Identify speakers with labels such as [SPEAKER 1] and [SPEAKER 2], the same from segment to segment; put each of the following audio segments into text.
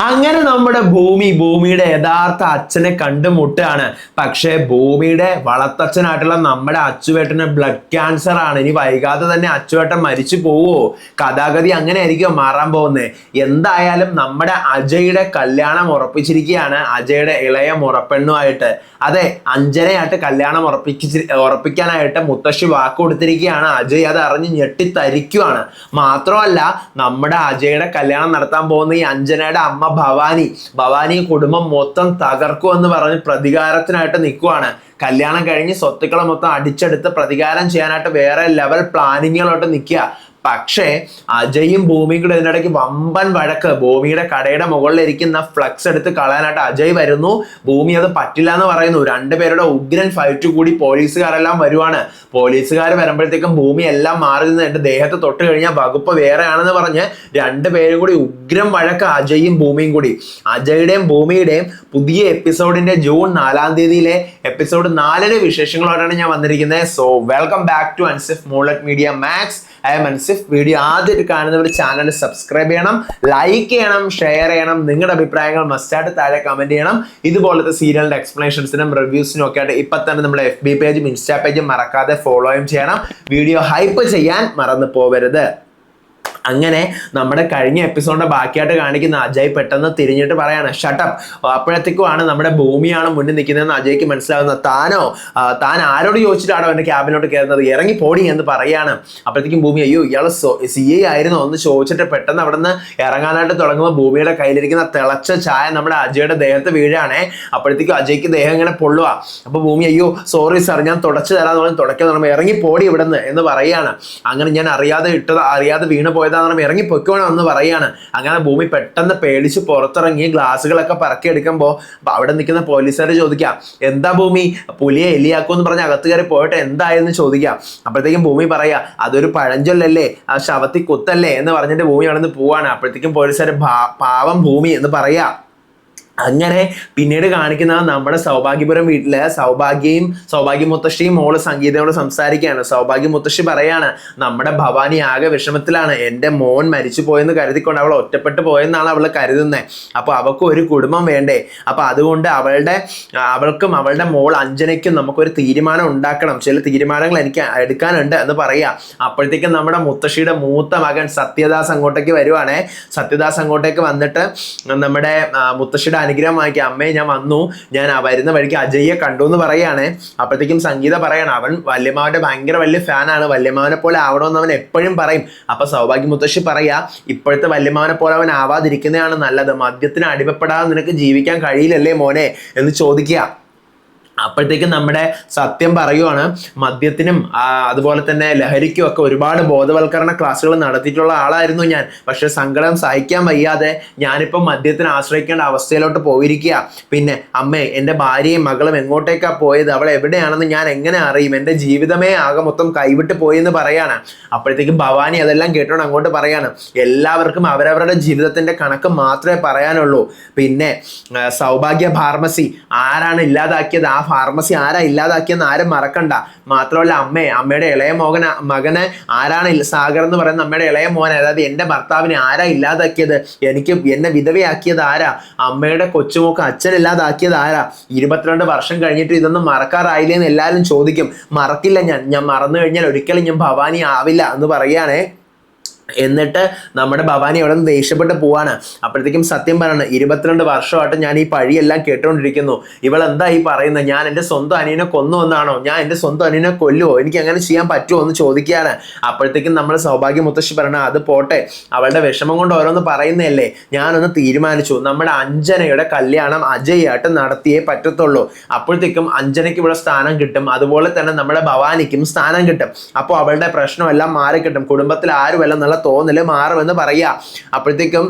[SPEAKER 1] അങ്ങനെ നമ്മുടെ ഭൂമിയുടെ യഥാർത്ഥ അച്ഛനെ കണ്ടുമുട്ടുകയാണ്. പക്ഷേ ഭൂമിയുടെ വളർത്തച്ഛനായിട്ടുള്ള നമ്മുടെ അച്ചുവേട്ടന് ബ്ലഡ് ക്യാൻസർ ആണ്. ഇനി വൈകാതെ തന്നെ അച്ചുവേട്ടൻ മരിച്ചു പോവോ? കഥാഗതി അങ്ങനെ ആയിരിക്കും മാറാൻ പോകുന്നത്. എന്തായാലും നമ്മുടെ അജയുടെ കല്യാണം ഉറപ്പിച്ചിരിക്കുകയാണ്, അജയുടെ ഇളയ മുറപ്പെണ്ണുമായിട്ട്. അതെ, അഞ്ജനയായിട്ട് കല്യാണം ഉറപ്പിക്കാനായിട്ട് മുത്തശ്ശി വാക്ക് കൊടുത്തിരിക്കുകയാണ്. അജയ് അത് അറിഞ്ഞ് ഞെട്ടിത്തരിക്കുവാണ്. മാത്രമല്ല, നമ്മുടെ അജയുടെ കല്യാണം നടത്താൻ പോകുന്ന ഈ അഞ്ജനയുടെ അമ്മ ഭവാനി കുടുംബം മൊത്തം തകർക്കുമെന്ന് പറഞ്ഞ് പ്രതികാരത്തിനായിട്ട് നിൽക്കുവാണ്. കല്യാണം കഴിഞ്ഞ് സ്വത്തുക്കളെ മൊത്തം അടിച്ചെടുത്ത് പ്രതികാരം ചെയ്യാനായിട്ട് വേറെ ലെവൽ പ്ലാനിങ്ങുകളോട്ട് നിൽക്കുക. പക്ഷേ അജയും ഭൂമിയും കൂടെ ഇതിനിടയ്ക്ക് വമ്പൻ വഴക്ക്. ഭൂമിയുടെ കടയുടെ മുകളിൽ ഇരിക്കുന്ന ഫ്ലക്സ് എടുത്ത് കളയാനായിട്ട് അജയ് വരുന്നു. ഭൂമി അത് പറ്റില്ല എന്ന് പറയുന്നു. രണ്ടുപേരുടെ ഉഗ്രൻ ഫൈറ്റ് കൂടി പോലീസുകാരെല്ലാം വരുവാണ്. പോലീസുകാർ വരുമ്പോഴത്തേക്കും ഭൂമി എല്ലാം മാറി നിന്ന് എന്റെ ദേഹത്ത് തൊട്ട് കഴിഞ്ഞാൽ വകുപ്പ് വേറെയാണെന്ന് പറഞ്ഞ് രണ്ടുപേരും കൂടി ഉഗ്രം വഴക്ക്, അജയും ഭൂമിയും കൂടി. അജയുടെയും ഭൂമിയുടെയും പുതിയ എപ്പിസോഡിന്റെ ജൂൺ 4-ാം തീയതിയിലെ എപ്പിസോഡ് 4 വിശേഷങ്ങളോടാണ് ഞാൻ വന്നിരിക്കുന്നത്. So welcome back to Ansif Moonlight Media Max. I'm Ansif. Video ആദ്യമായിട്ട് കാണുന്നവർ ചാനൽ സബ്സ്ക്രൈബ് ചെയ്യണം, ലൈക്ക് ചെയ്യണം, ഷെയർ ചെയ്യണം. നിങ്ങളുടെ അഭിപ്രായങ്ങൾ മസ്റ്റായിട്ട് താഴെ കമന്റ് ചെയ്യണം. ഇതുപോലത്തെ സീരിയലിന്റെ എക്സ്പ്ലനേഷൻസിനും റിവ്യൂസിനും ഒക്കെ ആയിട്ട് ഇപ്പൊ തന്നെ നമ്മുടെ FB പേജും ഇൻസ്റ്റാ പേജും മറക്കാതെ ഫോളോയും ചെയ്യണം. വീഡിയോ ഹൈപ്പ് ചെയ്യാൻ മറന്നു പോവരുത്. അങ്ങനെ നമ്മുടെ കഴിഞ്ഞ എപ്പിസോഡിന്റെ ബാക്കിയായിട്ട് കാണിക്കുന്ന അജയ് പെട്ടെന്ന് തിരിഞ്ഞിട്ട് പറയാണ് ഷട്ടപ്പ്. അപ്പോഴത്തേക്കുമാണ് നമ്മുടെ ഭൂമിയാണ് മുന്നിൽ നിൽക്കുന്നതെന്ന് അജയ്ക്ക് മനസ്സിലാവുന്നത്. താൻ ആരോട് ചോദിച്ചിട്ടാണോ എന്റെ ക്യാബിനോട്ട് കയറുന്നത്, ഇറങ്ങി പോടി എന്ന് പറയാണ്. അപ്പോഴത്തേക്കും ഭൂമി അയ്യോ ഇയാള് CA ആയിരുന്നോ എന്ന് ചോദിച്ചിട്ട് പെട്ടെന്ന് അവിടെ നിന്ന് ഇറങ്ങാനായിട്ട് തുടങ്ങുമ്പോൾ ഭൂമിയുടെ കയ്യിലിരിക്കുന്ന തിളച്ച ചായ നമ്മുടെ അജയുടെ ദേഹത്ത് വീഴാണേ. അപ്പോഴത്തേക്കും അജയ്ക്ക് ദേഹം ഇങ്ങനെ പൊള്ളുക. അപ്പൊ ഭൂമി അയ്യോ സോറി സാർ, ഞാൻ തുടച്ചു തരാന്ന് പറഞ്ഞ് തുടക്കാൻ തുടങ്ങുമ്പോൾ ഇറങ്ങി പോടി ഇവിടെ നിന്ന് എന്ന് പറയാണ്. അങ്ങനെ ഞാൻ അറിയാതെ വീണ് പോയതാണെന്ന് ഇറങ്ങി പൊയ്ക്കോണം എന്ന് പറയാണ്. അങ്ങനെ ഭൂമി പെട്ടെന്ന് പേടിച്ച് പുറത്തിറങ്ങി ഗ്ലാസ്സുകളൊക്കെ പറക്കി എടുക്കുമ്പോൾ അവിടെ നിൽക്കുന്ന പോലീസുകാർ ചോദിക്കാം, എന്താ ഭൂമി പുലിയെ എലിയാക്കുമെന്ന് പറഞ്ഞ് അകത്ത് കയറി പോയിട്ട് എന്തായെന്ന് ചോദിക്കാം. അപ്പോഴത്തേക്കും ഭൂമി പറയാ അതൊരു പഴഞ്ചൊല്ലല്ലേ, ആ ശവത്തി കുത്തല്ലേ എന്ന് പറഞ്ഞിട്ട് ഭൂമി അവിടെ നിന്ന് പോവാണ്. അപ്പോഴത്തേക്കും പോലീസുകാർ പാവം ഭൂമി എന്ന് പറയാ. അങ്ങനെ പിന്നീട് കാണിക്കുന്നത് നമ്മുടെ സൗഭാഗ്യപുരം വീട്ടില് സൗഭാഗ്യ മുത്തശ്ശിയും മോള് സംഗീതയോട് സംസാരിക്കുകയാണ്. സൗഭാഗ്യ മുത്തശ്ശി പറയാണ് നമ്മുടെ ഭവാനി ആകെ വിഷമത്തിലാണ്, എൻ്റെ മോൻ മരിച്ചു പോയെന്ന് കരുതിക്കൊണ്ട് അവൾ ഒറ്റപ്പെട്ടു പോയെന്നാണ് അവൾ കരുതുന്നത്. അപ്പോൾ അവൾക്ക് ഒരു കുടുംബം വേണ്ടേ, അപ്പൊ അതുകൊണ്ട് അവൾക്കും അവളുടെ മോൾ അഞ്ജനയ്ക്കും നമുക്കൊരു തീരുമാനം ഉണ്ടാക്കണം, ചില തീരുമാനങ്ങൾ എനിക്ക് എടുക്കാനുണ്ട് എന്ന് പറയാ. അപ്പോഴത്തേക്കും നമ്മുടെ മുത്തശ്ശിയുടെ മൂത്ത മകൻ സത്യദാസ് അങ്ങോട്ടേക്ക് വരുവാണേ. സത്യദാസ് അങ്ങോട്ടേക്ക് വന്നിട്ട് നമ്മുടെ മുത്തശ്ശിയുടെ അനുഗ്രഹം വാങ്ങിക്കുക. അമ്മയെ ഞാൻ വന്നു, ഞാൻ വരുന്ന വഴിക്ക് അജയ്യെ കണ്ടു എന്ന് പറയാണ്. അപ്പോഴത്തേക്കും സംഗീത പറയാണ് അവൻ വല്യമാവന്റെ ഭയങ്കര വലിയ ഫാനാണ്, വല്യമാവനെ പോലെ ആവണമെന്ന് അവൻ എപ്പോഴും പറയും. അപ്പൊ സൗഭാഗ്യ മുത്തശ്ശി പറയാ ഇപ്പോഴത്തെ വല്യമാവനെ പോലെ അവൻ ആവാതിരിക്കുന്നതാണ് നല്ലത്, മദ്യത്തിന് അടിമപ്പെടാതെ നിനക്ക് ജീവിക്കാൻ കഴിയില്ലല്ലേ മോനെ എന്ന് ചോദിക്കുക. അപ്പോഴത്തേക്കും നമ്മുടെ സത്യം പറയുവാണ് മദ്യത്തിനും അതുപോലെ തന്നെ ലഹരിക്കും ഒക്കെ ഒരുപാട് ബോധവൽക്കരണ ക്ലാസ്സുകൾ നടത്തിയിട്ടുള്ള ആളായിരുന്നു ഞാൻ. പക്ഷെ സങ്കടം സഹിക്കാൻ വയ്യാതെ ഞാനിപ്പം മദ്യത്തിന് ആശ്രയിക്കേണ്ട അവസ്ഥയിലോട്ട് പോയിരിക്കുക. പിന്നെ അമ്മേ, എൻ്റെ ഭാര്യയും മകളും എങ്ങോട്ടേക്കാ പോയത്, അവൾ എവിടെയാണെന്ന് ഞാൻ എങ്ങനെ അറിയും, എൻ്റെ ജീവിതമേ ആകെ മൊത്തം കൈവിട്ട് പോയി എന്ന് പറയാണ്. അപ്പോഴത്തേക്കും ഭവാനി അതെല്ലാം കേട്ടോണ്ട് അങ്ങോട്ട് പറയാണ് എല്ലാവർക്കും അവരവരുടെ ജീവിതത്തിന്റെ കണക്ക് മാത്രമേ പറയാനുള്ളൂ. പിന്നെ സൗഭാഗ്യ ഫാർമസി ആരാണ് ഇല്ലാതാക്കിയത്, ആ ഫാർമസി ആരാ ഇല്ലാതാക്കിയെന്ന് ആരും മറക്കണ്ട. മാത്രമല്ല അമ്മയുടെ ഇളയ മകന് ആരാണ് സാഗർ എന്ന് പറയുന്ന അമ്മയുടെ ഇളയ മോനെ, അതായത് എൻ്റെ ഭർത്താവിനെ ആരാ ഇല്ലാതാക്കിയത്, എന്നെ വിധവയാക്കിയത് ആരാ, അമ്മയുടെ കൊച്ചുമോക്ക് അച്ഛൻ ഇല്ലാതാക്കിയത് ആരാ, 22 വർഷം കഴിഞ്ഞിട്ട് ഇതൊന്നും മറക്കാറായില്ലേ എന്ന് എല്ലാവരും ചോദിക്കും. മറക്കില്ല ഞാൻ മറന്നു കഴിഞ്ഞാൽ ഒരിക്കലും ഞാൻ ഭവാനി ആവില്ല എന്ന് പറയുകയാണേ. എന്നിട്ട് നമ്മുടെ ഭവാനി അവിടെ നിന്ന് ദേഷ്യപ്പെട്ട് പോവാണ്. അപ്പോഴത്തേക്കും സത്യം പറയാണ് 22 വർഷമായിട്ട് ഞാൻ ഈ പഴിയെല്ലാം കേട്ടുകൊണ്ടിരിക്കുന്നു, ഇവൾ എന്താ ഈ പറയുന്നത്, ഞാൻ എൻ്റെ സ്വന്തം അനിയനെ കൊന്നു എന്നാണോ, ഞാൻ എൻ്റെ സ്വന്തം അനിയനെ കൊല്ലുമോ, എനിക്ക് അങ്ങനെ ചെയ്യാൻ പറ്റുമോ എന്ന് ചോദിക്കുകയാണ്. അപ്പോഴത്തേക്കും നമ്മൾ സൗഭാഗ്യ മുത്തശ്ശി പറയണ അത് പോട്ടെ, അവളുടെ വിഷമം കൊണ്ട് ഓരോന്ന് പറയുന്നതല്ലേ, ഞാനൊന്ന് തീരുമാനിച്ചു, നമ്മുടെ അഞ്ജനയുടെ കല്യാണം അജയായിട്ട് നടത്തിയേ പറ്റത്തുള്ളൂ. അപ്പോഴത്തേക്കും അഞ്ജനയ്ക്ക് ഇവിടെ സ്ഥാനം കിട്ടും, അതുപോലെ തന്നെ നമ്മുടെ ഭവാനിക്കും സ്ഥാനം കിട്ടും. അപ്പോൾ അവളുടെ പ്രശ്നമെല്ലാം മാറിക്കിട്ടും, കുടുംബത്തിൽ ആരുമല്ല നല്ല തോന്നല് മാറുമെന്ന് പറയാ. അപ്പോഴത്തേക്കും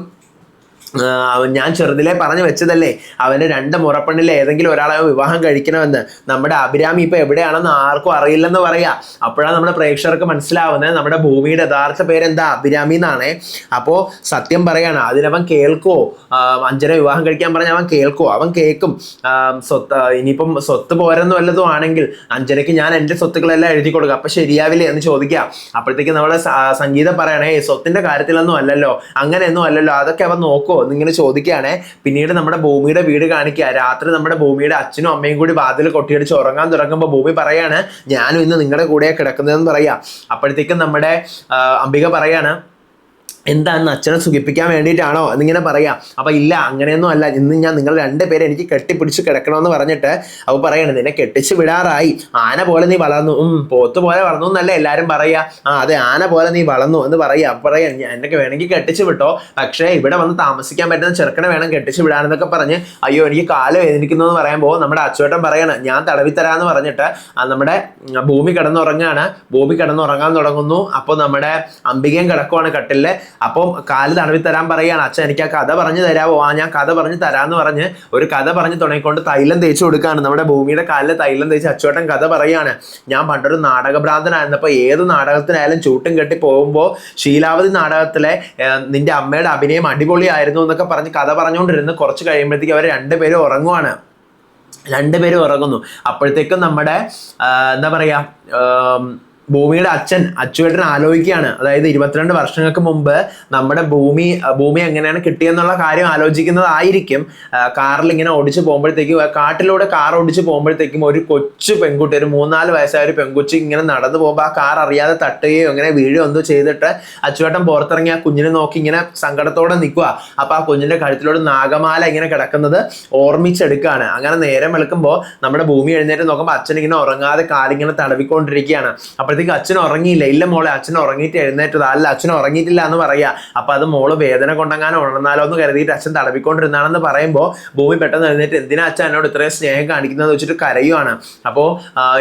[SPEAKER 1] ഞാൻ ചെറുതിലെ പറഞ്ഞു വെച്ചതല്ലേ അവന്റെ 2 മുറപ്പെണ്ണിലെ ഏതെങ്കിലും ഒരാളെ വിവാഹം കഴിക്കണമെന്ന്. നമ്മുടെ അഭിരാമി ഇപ്പൊ എവിടെയാണെന്ന് ആർക്കും അറിയില്ലെന്ന് പറയാ. അപ്പോഴാണ് നമ്മുടെ പ്രേക്ഷകർക്ക് മനസ്സിലാവുന്നത് നമ്മുടെ ഭൂമിയുടെ യഥാർത്ഥ പേരെന്താ, അഭിരാമി എന്നാണേ. അപ്പോ സത്യം പറയാണ് അതിനവൻ കേൾക്കുവോ, അഞ്ജന വിവാഹം കഴിക്കാൻ പറഞ്ഞ അവൻ കേൾക്കുവോ, അവൻ കേൾക്കും. ഇനിയിപ്പം സ്വത്ത് പോരെന്ന് വല്ലതും ആണെങ്കിൽ അഞ്ജനയ്ക്ക് ഞാൻ എൻ്റെ സ്വത്തുക്കളെല്ലാം എഴുതി കൊടുക്കുക, അപ്പൊ ശരിയാവില്ലേ എന്ന് ചോദിക്കാം. അപ്പോഴത്തേക്ക് നമ്മുടെ സംഗീതം പറയണേ സ്വത്തിന്റെ കാര്യത്തിലൊന്നും അല്ലല്ലോ, അങ്ങനെയൊന്നും അല്ലല്ലോ, അതൊക്കെ അവൻ നോക്കുവോ, എന്നിങ്ങനെ ചോദിക്കുകയാണെ. പിന്നീട് നമ്മുടെ ഭൂമിയുടെ വീട് കാണിക്കുക. രാത്രി നമ്മുടെ ഭൂമിയുടെ അച്ഛനും അമ്മയും കൂടി വാതിൽ കൊട്ടിയടിച്ച് ഉറങ്ങാൻ തുടങ്ങുമ്പോൾ ഭൂമി പറയാണ് ഞാനും ഇന്ന് നിങ്ങളുടെ കൂടെ കിടക്കുന്നതെന്ന് പറയാം. അപ്പോഴത്തേക്കും നമ്മുടെ അംബിക പറയാണ് എന്താന്ന് അച്ഛനെ സുഖിപ്പിക്കാൻ വേണ്ടിയിട്ടാണോ എന്നിങ്ങനെ പറയാം. അപ്പൊ ഇല്ല, അങ്ങനെയൊന്നും അല്ല, ഇന്ന് ഞാൻ നിങ്ങൾ രണ്ടുപേരെ എനിക്ക് കെട്ടിപ്പിടിച്ച് കിടക്കണമെന്ന് പറഞ്ഞിട്ട് അവ പറയണത് നിന്നെ കെട്ടിച്ച് വിടാറായി, ആന പോലെ നീ വളർന്നു. പോത്ത് പോലെ വളർന്നു എന്നല്ലേ എല്ലാരും പറയാ. അതെ, ആന പോലെ നീ വളർന്നു എന്ന് പറയാ. അപ്പൊ പറയാ എന്നൊക്കെ വേണമെങ്കിൽ കെട്ടിച്ച് വിട്ടോ, പക്ഷേ ഇവിടെ വന്ന് താമസിക്കാൻ പറ്റുന്ന ചെറുക്കനെ വേണം കെട്ടിച്ച് വിടാനെന്നൊക്കെ പറഞ്ഞ് അയ്യോ എനിക്ക് കാല് വേദനിക്കുന്നു എന്ന് പറയുമ്പോൾ നമ്മുടെ അച്ചുവേട്ടൻ പറയാണ് ഞാൻ തടവി തരാന്ന് പറഞ്ഞിട്ട് നമ്മുടെ ഭൂമി കിടന്നുറങ്ങാണ്. ഭൂമി കിടന്നുറങ്ങാൻ തുടങ്ങുന്നു. അപ്പോൾ നമ്മുടെ അംബികയും കിടക്കുവാണ് കട്ടില്. അപ്പം കാല് തടവി തരാൻ പറയുകയാണ്. അച്ഛൻ എനിക്ക് ആ കഥ പറഞ്ഞു തരാമോ? ഞാൻ കഥ പറഞ്ഞു തരാമെന്ന് പറഞ്ഞ് ഒരു കഥ പറഞ്ഞ് തുടങ്ങിക്കൊണ്ട് തൈലം തേച്ച് കൊടുക്കുകയാണ്. നമ്മുടെ ഭൂമിയുടെ കാലിൽ തൈലം തേച്ച് അച്ചുവേട്ടൻ കഥ പറയാണ്. ഞാൻ പണ്ടൊരു നാടകഭ്രാന്തനായിരുന്നപ്പോൾ ഏത് നാടകത്തിനായാലും ചൂട്ടും കെട്ടി പോകുമ്പോൾ ശീലാവതി നാടകത്തിലെ നിന്റെ അമ്മയുടെ അഭിനയം അടിപൊളിയായിരുന്നു എന്നൊക്കെ പറഞ്ഞ് കഥ പറഞ്ഞുകൊണ്ടിരുന്ന് കുറച്ച് കഴിയുമ്പോഴത്തേക്ക് അവർ രണ്ടുപേരും ഉറങ്ങുവാണ്. രണ്ടുപേരും ഉറങ്ങുന്നു. അപ്പോഴത്തേക്കും നമ്മുടെ എന്താ പറയാ ഭൂമിയുടെ അച്ഛൻ അച്ചുവേട്ടൻ ആലോചിക്കുകയാണ്. അതായത് 22 വർഷങ്ങൾക്ക് മുമ്പ് നമ്മുടെ ഭൂമി എങ്ങനെയാണ് കിട്ടിയെന്നുള്ള കാര്യം ആലോചിക്കുന്നതായിരിക്കും. കാറിൽ ഇങ്ങനെ ഓടിച്ചു പോകുമ്പോഴത്തേക്കും കാട്ടിലൂടെ കാർ ഓടിച്ചു പോകുമ്പോഴത്തേക്കും ഒരു കൊച്ചു പെൺകുട്ടി, ഒരു 3-4 വയസ്സായ ഒരു പെൺകുച്ചി ഇങ്ങനെ നടന്നു പോകുമ്പോൾ ആ കാർ അറിയാതെ തട്ടുകയോ അങ്ങനെ വീഴുകയോ എന്തോ ചെയ്തിട്ട് അച്ചുവേട്ടൻ പുറത്തിറങ്ങി ആ കുഞ്ഞിനെ നോക്കി ഇങ്ങനെ സങ്കടത്തോടെ നിൽക്കുക. അപ്പൊ ആ കുഞ്ഞിന്റെ കഴുത്തിലൂടെ നാഗമാല ഇങ്ങനെ കിടക്കുന്നത് ഓർമ്മിച്ചെടുക്കുകയാണ്. അങ്ങനെ നേരം വെളുക്കുമ്പോൾ നമ്മുടെ ഭൂമി എഴുന്നേറ്റ് നോക്കുമ്പോൾ അച്ഛൻ ഇങ്ങനെ ഉറങ്ങാതെ കാലിങ്ങനെ തടവിക്കൊണ്ടിരിക്കുകയാണ്. അപ്പോഴത്തേക്ക് അച്ഛൻ ഉറങ്ങിയില്ല. ഇല്ല മോളെ, അച്ഛൻ ഉറങ്ങിയിട്ട് എഴുന്നേറ്റത്. അല്ല, അച്ഛൻ ഉറങ്ങിയിട്ടില്ല എന്ന് പറയാ. അപ്പൊ അത് മോള് വേദന കൊണ്ടെങ്ങാനും ഉണർന്നാലോ എന്ന് കരുതിയിട്ട് അച്ഛൻ തടവിക്കൊണ്ടിരുന്നാണെന്ന് പറയുമ്പോൾ ഭൂമി പെട്ടെന്ന് എഴുന്നേറ്റ് എന്തിനാ അച്ഛൻ എന്നോട് ഇത്രയും സ്നേഹം കാണിക്കുന്നത് വെച്ചിട്ട് കരയുവാണ്. അപ്പോൾ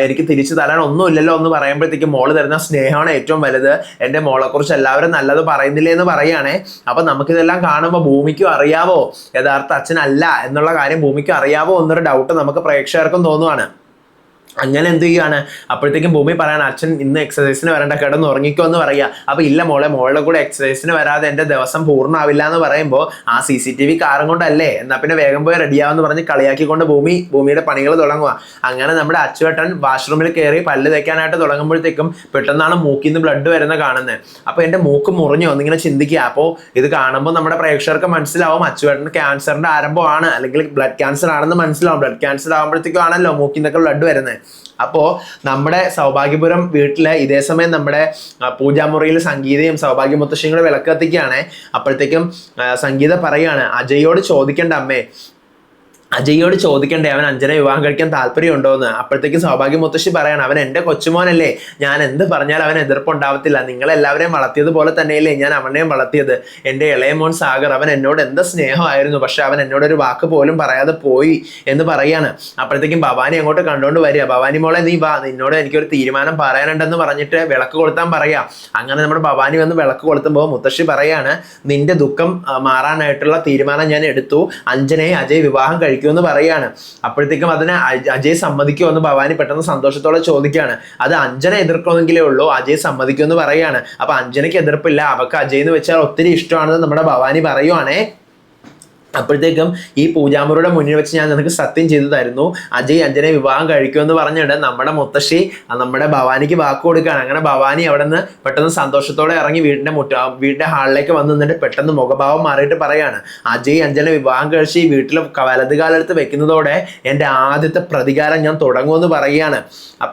[SPEAKER 1] എനിക്ക് തിരിച്ചു തരാൻ ഒന്നുമില്ലല്ലോ എന്ന് പറയുമ്പോഴത്തേക്കും മോള് തരുന്ന സ്നേഹമാണ് ഏറ്റവും വലുത്, എൻ്റെ മോളെക്കുറിച്ച് എല്ലാവരും നല്ലത് പറയുന്നില്ലേ എന്ന് പറയുകയാണേ. അപ്പൊ നമുക്കിതെല്ലാം കാണുമ്പോൾ ഭൂമിക്കും അറിയാവോ യഥാർത്ഥ അച്ഛനല്ല എന്നുള്ള കാര്യം ഭൂമിക്കും അറിയാവോ എന്നൊരു ഡൗട്ട് നമുക്ക് പ്രേക്ഷകർക്കും തോന്നുവാണ്. അങ്ങനെ എന്ത് ചെയ്യുകയാണ്. അപ്പോഴത്തേക്കും ഭൂമി പറയാണ് അച്ഛൻ ഇന്ന് എക്സസൈസിന് വരേണ്ട, കിടന്ന് ഉറങ്ങിക്കോ എന്ന് പറയുക. അപ്പൊ ഇല്ല മോളെ, മോളുടെ കൂടെ എക്സസൈസിന് വരാതെ എൻ്റെ ദിവസം പൂർണ്ണമാവില്ല എന്ന് പറയുമ്പോൾ ആ CCTV കാറും കൊണ്ടല്ലേ, എന്നാ പിന്നെ വേഗം പോയി റെഡിയാവെന്ന് പറഞ്ഞ് കളിയാക്കിക്കൊണ്ട് ഭൂമിയുടെ പണികൾ തുടങ്ങുക. അങ്ങനെ നമ്മുടെ അച്ചുവേട്ടൻ വാഷ്റൂമിൽ കയറി പല്ല് തേക്കാനായിട്ട് തുടങ്ങുമ്പോഴത്തേക്കും പെട്ടെന്നാണ് മൂക്കിൽ നിന്ന് ബ്ലഡ് വരുന്ന കാണുന്നത്. അപ്പൊ എൻ്റെ മൂക്ക് മുറിഞ്ഞോ എന്നിങ്ങനെ ചിന്തിക്കുക. അപ്പോൾ ഇത് കാണുമ്പോൾ നമ്മുടെ പ്രേക്ഷകർക്ക് മനസ്സിലാവും അച്ചുവേട്ടൻ ക്യാൻസറിന്റെ ആരംഭമാണ്, അല്ലെങ്കിൽ ബ്ലഡ് ക്യാൻസർ ആണെന്ന് മനസ്സിലാവും. ബ്ലഡ് ക്യാൻസർ ആകുമ്പോഴത്തേക്കും ആണല്ലോ മൂക്കിൽ നിന്നൊക്കെ ബ്ലഡ് വരുന്നത്. അപ്പോൾ നമ്മുടെ സൗഭാഗ്യപുരം വീട്ടില് ഇതേ സമയം നമ്മുടെ പൂജാമുറിയിൽ സംഗീതയും സൗഭാഗ്യ മുത്തശ്ശിയും കൂടെ വിളക്ക് കത്തിക്കുകയാണ്. അപ്പോഴത്തേക്കും സംഗീത പറയാണ് അജയോട് ചോദിക്കണ്ട അമ്മേ, അജയോട് ചോദിക്കണ്ടേ അവൻ അഞ്ജനെ വിവാഹം കഴിക്കാൻ താല്പര്യമുണ്ടോ എന്ന്. അപ്പോഴത്തേക്കും സൗഭാഗ്യ മുത്തശ്ശി പറയാണ് അവൻ എൻ്റെ കൊച്ചുമോനല്ലേ, ഞാൻ എന്ത് പറഞ്ഞാൽ അവൻ എതിർപ്പുണ്ടാവത്തില്ല, നിങ്ങളെല്ലാവരെയും വളർത്തിയതുപോലെ തന്നെയല്ലേ ഞാൻ അവനെയും വളർത്തിയത്. എൻ്റെ ഇളയ മോൻ സാഗർ, അവൻ എന്നോട് എന്ത് സ്നേഹമായിരുന്നു, പക്ഷെ അവൻ എന്നോടൊരു വാക്ക് പോലും പറയാതെ പോയി എന്ന് പറയാണ്. അപ്പോഴത്തേക്കും ഭവാനി അങ്ങോട്ട് കണ്ടുകൊണ്ട് വരിക. ഭവാനി മോളെ നീ വാ, നിന്നോട് എനിക്കൊരു തീരുമാനം പറയാനുണ്ടെന്ന് പറഞ്ഞിട്ട് വിളക്ക് കൊളുത്താൻ പറയാം. അങ്ങനെ നമ്മുടെ ഭവാനി വന്ന് വിളക്ക് കൊളുത്തുമ്പോൾ മുത്തശ്ശി പറയാണ് നിന്റെ ദുഃഖം മാറാനായിട്ടുള്ള തീരുമാനം ഞാൻ എടുത്തു, അഞ്ജനയെ അജയ് വിവാഹം കഴിക്കുമെന്ന് പറയാണ്. അപ്പോഴത്തേക്കും അതിനെ അജയ് സമ്മതിക്കുമോ എന്ന് ഭവാനി പെട്ടെന്ന് സന്തോഷത്തോടെ ചോദിക്കുകയാണ്. അത് അഞ്ജന എതിർക്കുമെങ്കിലേ ഉള്ളൂ, അജയ് സമ്മതിക്കുമെന്ന് പറയാണ്. അപ്പൊ അഞ്ജനയ്ക്ക് എതിർപ്പില്ല, അവർക്ക് അജയ് എന്ന് വെച്ചാൽ ഒത്തിരി ഇഷ്ടമാണെന്ന് നമ്മുടെ ഭവാനി പറയുവാണേ. അപ്പോഴത്തേക്കും ഈ പൂജാമുറിയുടെ മുന്നിൽ വെച്ച് ഞാൻ നിനക്ക് സത്യം ചെയ്തു തരുന്നു, അജയ് അഞ്ജനെ വിവാഹം കഴിക്കുമെന്ന് പറഞ്ഞിട്ട് നമ്മുടെ മുത്തശ്ശി നമ്മുടെ ഭവാനിക്ക് വാക്ക് കൊടുക്കുകയാണ്. അങ്ങനെ ഭവാനി അവിടെ നിന്ന് പെട്ടെന്ന് സന്തോഷത്തോടെ ഇറങ്ങി വീടിന്റെ ഹാളിലേക്ക് വന്ന് നിന്നിട്ട് പെട്ടെന്ന് മുഖഭാവം മാറിയിട്ട് പറയാണ് അജയ് അഞ്ജനെ വിവാഹം കഴിച്ച് ഈ വീട്ടിൽ വലതുകാലെടുത്ത് വെക്കുന്നതോടെ എൻ്റെ ആദ്യത്തെ പ്രതികാരം ഞാൻ തുടങ്ങുമെന്ന് പറയുകയാണ്.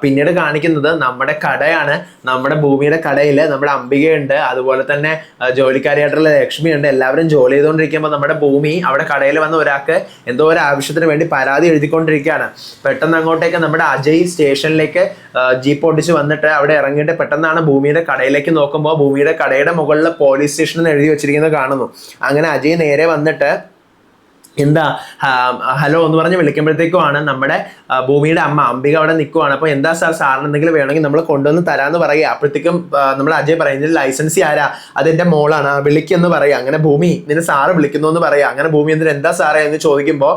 [SPEAKER 1] പിന്നീട് കാണിക്കുന്നത് നമ്മുടെ കടയാണ്. നമ്മുടെ ഭൂമിയുടെ കടയിൽ നമ്മുടെ അംബികയുണ്ട്, അതുപോലെ തന്നെ ജോലിക്കാരിയായിട്ടുള്ള ലക്ഷ്മിയുണ്ട്. എല്ലാവരും ജോലി ചെയ്തുകൊണ്ടിരിക്കുമ്പോൾ നമ്മുടെ ഭൂമി അവിടെ കടയിൽ വന്ന് ഒരാൾക്ക് എന്തോ ഒരു ആവശ്യത്തിന് വേണ്ടി പരാതി എഴുതിക്കൊണ്ടിരിക്കുകയാണ്. പെട്ടെന്ന് അങ്ങോട്ടേക്ക് നമ്മുടെ അജയ് സ്റ്റേഷനിലേക്ക് ജീപ്പ് ഓടിച്ച് വന്നിട്ട് അവിടെ ഇറങ്ങിയിട്ട് പെട്ടെന്നാണ് ഭൂമിയുടെ കടയിലേക്ക് നോക്കുമ്പോൾ ഭൂമിയുടെ കടയുടെ മുകളിൽ പോലീസ് സ്റ്റേഷൻ എന്ന് എഴുതി വെച്ചിരിക്കുന്നത് കാണുന്നു. അങ്ങനെ അജയ് നേരെ വന്നിട്ട് എന്താ ഹലോ എന്ന് പറഞ്ഞ് വിളിക്കുമ്പോഴത്തേക്കുമാണ് നമ്മുടെ ഭൂമിയുടെ അമ്മ അംബിക അവിടെ നിൽക്കുവാണ്. അപ്പോൾ എന്താ സാറിന് എന്തെങ്കിലും വേണമെങ്കിൽ നമ്മൾ കൊണ്ടുവന്ന് തരാമെന്ന് പറയുക. അപ്പോഴത്തേക്കും നമ്മൾ അജയ് പറയുന്നത് ലൈസൻസി ആരാ, അതെൻ്റെ മോളാണ്, വിളിക്കുമെന്ന് പറയുക. അങ്ങനെ ഭൂമി നിന്നെ സാറ് വിളിക്കുന്നു എന്ന് പറയുക. അങ്ങനെ ഭൂമി എന്തിന് എന്താ സാറേ എന്ന് ചോദിക്കുമ്പോൾ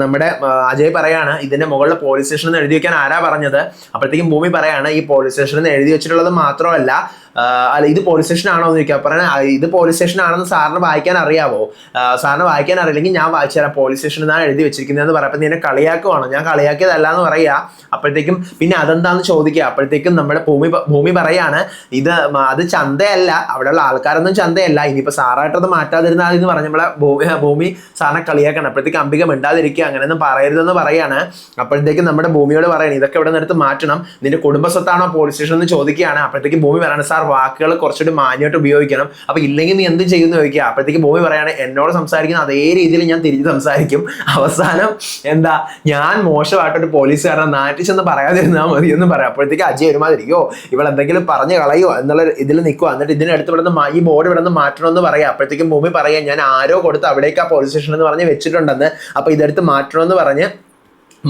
[SPEAKER 1] നമ്മുടെ അജയ് പറയാണ് ഇതിൻ്റെ മുകളിൽ പോലീസ് സ്റ്റേഷൻ എന്ന് എഴുതി വെക്കാൻ ആരാ പറഞ്ഞത്. അപ്പോഴത്തേക്കും ഭൂമി പറയാണ് ഈ പോലീസ് സ്റ്റേഷനിൽ എഴുതി വെച്ചിട്ടുള്ളത് മാത്രമല്ല, അല്ല ഇത് പോലീസ് സ്റ്റേഷൻ ആണോ എന്ന് ചോദിക്കുക. പറഞ്ഞാൽ ഇത് പോലീസ് സ്റ്റേഷൻ ആണെന്ന് സാറിന് വായിക്കാൻ അറിയാവോ, സാറിന് വായിക്കാൻ അറിയില്ലെങ്കിൽ ഞാൻ വായിച്ചു തരാം, പോലീസ് സ്റ്റേഷനിൽ നിന്നാണ് എഴുതി വെച്ചിരിക്കുന്നതെന്ന് പറയുമ്പോൾ നീ എന്നെ കളിയാക്കുവാണോ? ഞാൻ കളിയാക്കിയതല്ല എന്ന് പറയുക. അപ്പോഴത്തേക്കും പിന്നെ അതെന്താന്ന് ചോദിക്കുക. അപ്പോഴത്തേക്കും നമ്മുടെ ഭൂമി പറയാണ് അത് ചന്തയല്ല, അവിടെയുള്ള ആൾക്കാരൊന്നും ചന്തയല്ല, ഇനിയിപ്പോ സാറായിട്ടത് മാറ്റാതിരുന്നാൽ എന്ന് പറഞ്ഞ നമ്മളെ ഭൂമി സാറിനെ കളിയാക്കണം. അപ്പോഴത്തേക്ക് അംബിക മിണ്ടാതിരിക്കുക, അങ്ങനെയൊന്നും പറയരുതെന്ന് പറയാണ്. അപ്പോഴത്തേക്കും നമ്മുടെ ഭൂമിയോട് പറയണം ഇതൊക്കെ ഇവിടെ നിന്ന് മാറ്റണം, നിന്റെ കുടുംബസ്വത്താണോ പോലീസ് സ്റ്റേഷൻ എന്ന് ചോദിക്കുകയാണ്. അപ്പോഴത്തേക്ക് ഭൂമി പറയാണ് സാർ വാക്കുകൾ കുറച്ചുകൂടി മാന്യമായിട്ട് ഉപയോഗിക്കണം, അപ്പൊ ഇല്ലെങ്കിൽ നീ എന്ത് ചെയ്യുന്നു ചോദിക്കുക. അപ്പോഴത്തേക്ക് ഭൂമി പറയാണ് എന്നോട് സംസാരിക്കുന്ന അതേ രീതിയിൽ ഞാൻ തിരിച്ച് സംസാരിക്കും. അവസാനം എന്താ, ഞാൻ മോശമായിട്ടൊരു പോലീസുകാരനെ നാറ്റിച്ചെന്ന് പറയാതിരുന്നാൽ മതി എന്ന് പറയാം. അപ്പോഴത്തേക്ക് അജയ് ഒരുമാതിരിക്കോ ഇവളെന്തെങ്കിലും പറഞ്ഞു കളയോ എന്നുള്ള ഇതിൽ നിൽക്കുക. എന്നിട്ട് ഇതിനടുത്ത് ഇവിടെ നിന്ന് ഈ ബോർഡ് ഇവിടെ നിന്ന് മാറ്റണമെന്ന് പറയാം. അപ്പോഴത്തേക്കും ഭൂമി പറയാം ഞാൻ ആരോ കൊടുത്ത് അവിടേക്ക് ആ പോലീസ് സ്റ്റേഷൻ എന്ന് പറഞ്ഞ് വെച്ചിട്ടുണ്ടെന്ന്, അപ്പൊ ഇതെടുത്ത് മാറ്റണമെന്ന് പറഞ്ഞ്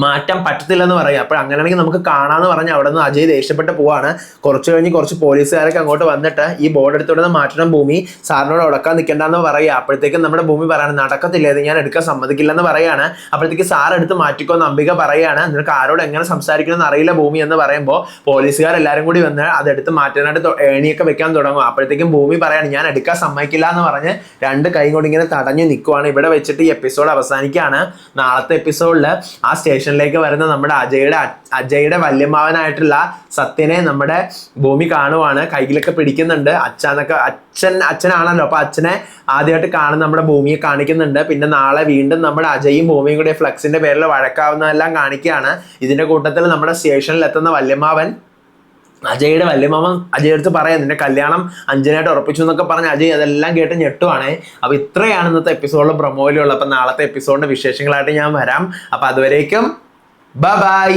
[SPEAKER 1] മാറ്റാൻ പറ്റത്തില്ലെന്ന് പറയും. അപ്പോൾ അങ്ങനെയാണെങ്കിൽ നമുക്ക് കാണാമെന്ന് പറഞ്ഞ് അവിടെ നിന്ന് അജയ് ദേഷ്യപ്പെട്ട് പോവാണ്. കുറച്ച് കഴിഞ്ഞ് കുറച്ച് പോലീസുകാരൊക്കെ അങ്ങോട്ട് വന്നിട്ട് ഈ ബോർഡ് എടുത്തുകൊണ്ട് മാറ്റണം, ഭൂമി സാറിനോട് ഉടക്കാൻ നിൽക്കേണ്ടെന്ന് പറയുക. അപ്പോഴത്തേക്കും നമ്മുടെ ഭൂമി പറയാണ് നടക്കത്തില്ല, ഇത് ഞാൻ എടുക്കാൻ സമ്മതിക്കില്ലെന്ന് പറയാണ്. അപ്പോഴത്തേക്ക് സാർ എടുത്ത് മാറ്റിക്കോന്ന് അംബിക പറയാണ്. നിനക്ക് ആരോട് എങ്ങനെ സംസാരിക്കണമെന്ന് അറിയില്ല ഭൂമി എന്ന് പറയുമ്പോൾ പോലീസുകാരെല്ലാവരും കൂടി വന്ന് അതെടുത്ത് മാറ്റാനായിട്ട് ഏണിയൊക്കെ വെക്കാൻ തുടങ്ങും. അപ്പോഴത്തേക്കും ഭൂമി പറയാണ് ഞാൻ എടുക്കാൻ സമ്മതിക്കില്ല എന്ന് പറഞ്ഞ് രണ്ട് കൈ കൊണ്ട് ഇങ്ങനെ തടഞ്ഞു നിൽക്കുവാണ്. ഇവിടെ വെച്ചിട്ട് ഈ എപ്പിസോഡ് അവസാനിക്കുകയാണ്. നാളത്തെ എപ്പിസോഡിൽ ആ സ്റ്റേഷനിലേക്ക് വരുന്ന നമ്മുടെ അജയുടെ വല്യമ്മാവനായിട്ടുള്ള സത്യനെ നമ്മുടെ ഭൂമി കാണുവാണ്. കയ്യിലൊക്കെ പിടിക്കുന്നുണ്ട്. അച്ഛനാണല്ലോ, അപ്പൊ അച്ഛനെ ആദ്യമായിട്ട് കാണുന്ന നമ്മുടെ ഭൂമിയെ കാണിക്കുന്നുണ്ട്. പിന്നെ നാളെ വീണ്ടും നമ്മുടെ അജയും ഭൂമിയും കൂടി ഫ്ലക്സിന്റെ പേരിൽ വഴക്കാവുന്നതെല്ലാം കാണിക്കുകയാണ്. ഇതിന്റെ കൂട്ടത്തിൽ നമ്മുടെ സ്റ്റേഷനിൽ എത്തുന്ന വല്യമ്മാവൻ അജയുടെ വല്യമാമൻ അജയ് അടുത്ത് പറയാം നിന്റെ കല്യാണം അഞ്ജനായിട്ട് ഉറപ്പിച്ചു എന്നൊക്കെ പറഞ്ഞ് അജയ് അതെല്ലാം കേട്ട് ഞെട്ടുവാണേ. അപ്പൊ ഇത്രയാണ് ഇന്നത്തെ എപ്പിസോഡിലും പ്രൊമോയിലുള്ള. അപ്പൊ നാളത്തെ എപ്പിസോഡിന്റെ വിശേഷങ്ങളായിട്ട് ഞാൻ വരാം. അപ്പൊ അതുവരേക്കും ബൈ.